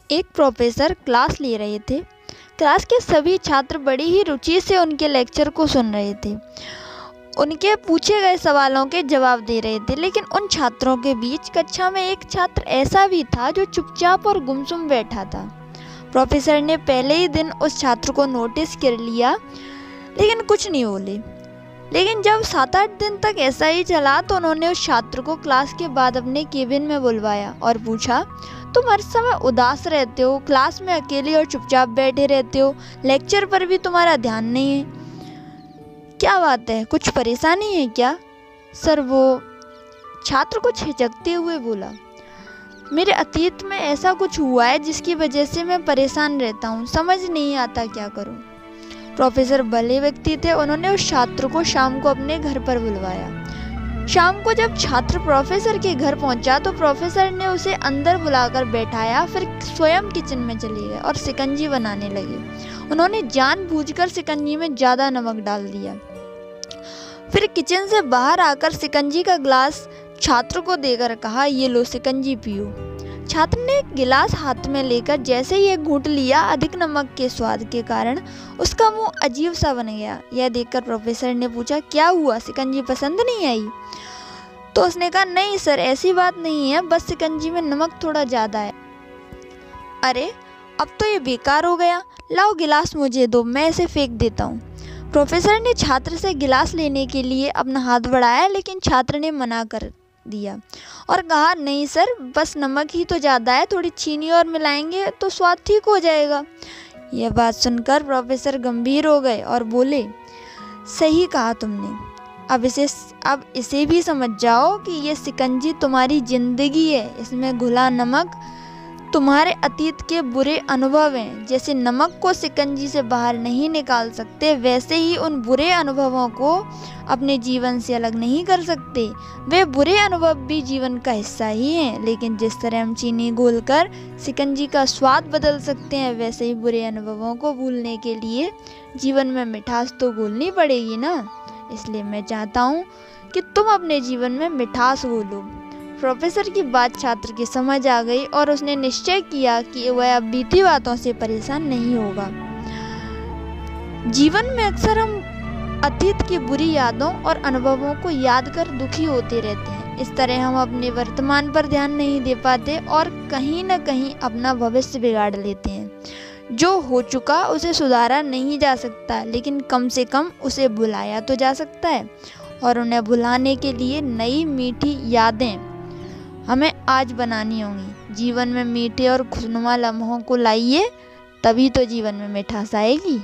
एक professor class ले रहे थे। क्लास के सभी छात्र बड़ी ही रुचि से उनके लेक्चर को सुन रहे थे। उनके पूछे गए सवालों के जवाब दे रहे थे, लेकिन उन छात्रों के बीच कक्षा में एक छात्र ऐसा भी था जो चुपचाप और गुमसुम बैठा था। प्रोफेसर ने पहले ही दिन उस छात्र को नोटिस कर लिया, लेकिन कुछ नहीं बोले। लेकिन जब 7-8 दिन तक ऐसा ही चला तो उन्होंने उस छात्र को क्लास के बाद अपने केबिन में बुलवाया और पूछा, तुम हर समय उदास रहते हो, क्लास में अकेले और चुपचाप बैठे रहते हो, लेक्चर पर भी तुम्हारा ध्यान नहीं है, क्या बात है, कुछ परेशानी है क्या? सर, वो छात्र कुछ हिचकते हुए बोला, मेरे अतीत में ऐसा कुछ हुआ है जिसकी वजह से मैं परेशान रहता हूँ, समझ नहीं आता क्या करूँ। प्रोफेसर भले व्यक्ति थे, उन्होंने उस छात्र को शाम को अपने घर पर बुलवाया। शाम को जब छात्र प्रोफेसर के घर पहुंचा तो प्रोफेसर ने उसे अंदर बुलाकर बैठाया, फिर स्वयं किचन में चले गए और शिकंजी बनाने लगे। उन्होंने जानबूझकर शिकंजी में ज़्यादा नमक डाल दिया। फिर किचन से बाहर आकर शिकंजी का गिलास छात्र को देकर कहा, ये लो शिकंजी पियो। छात्र ने एक गिलास हाथ में लेकर जैसे ही एक घूंट लिया, अधिक नमक के स्वाद के कारण उसका मुंह अजीब सा बन गया। यह देखकर प्रोफेसर ने पूछा, क्या हुआ, शिकंजी पसंद नहीं आई? तो उसने कहा, नहीं सर, ऐसी बात नहीं है, बस शिकंजी में नमक थोड़ा ज़्यादा है। अरे, अब तो ये बेकार हो गया, लाओ गिलास मुझे दो, मैं इसे फेंक देता हूँ। प्रोफेसर ने छात्र से गिलास लेने के लिए अपना हाथ बढ़ाया, लेकिन छात्र ने मना कर दिया और कहा, नहीं सर, बस नमक ही तो ज़्यादा है, थोड़ी चीनी और मिलाएंगे तो स्वाद ठीक हो जाएगा। यह बात सुनकर प्रोफेसर गंभीर हो गए और बोले, सही कहा तुमने, अब इसे भी समझ जाओ कि ये शिकंजी तुम्हारी जिंदगी है, इसमें घुला नमक तुम्हारे अतीत के बुरे अनुभव हैं। जैसे नमक को शिकंजी से बाहर नहीं निकाल सकते, वैसे ही उन बुरे अनुभवों को अपने जीवन से अलग नहीं कर सकते। वे बुरे अनुभव भी जीवन का हिस्सा ही हैं, लेकिन जिस तरह हम चीनी घोलकर शिकंजी का स्वाद बदल सकते हैं, वैसे ही बुरे अनुभवों को भूलने के लिए जीवन में मिठास तो घोलनी पड़ेगी ना। इसलिए मैं चाहता हूँ कि तुम अपने जीवन में मिठास घोलो। प्रोफेसर की बात छात्र की समझ आ गई और उसने निश्चय किया कि वह अब बीती बातों से परेशान नहीं होगा। जीवन में अक्सर हम अतीत की बुरी यादों और अनुभवों को याद कर दुखी होते रहते हैं। इस तरह हम अपने वर्तमान पर ध्यान नहीं दे पाते और कहीं न कहीं अपना भविष्य बिगाड़ लेते हैं। जो हो चुका उसे सुधारा नहीं जा सकता, लेकिन कम से कम उसे भुलाया तो जा सकता है, और उन्हें भुलाने के लिए नई मीठी यादें हमें आज बनानी होंगी। जीवन में मीठे और खुशनुमा लम्हों को लाइए, तभी तो जीवन में मिठास आएगी।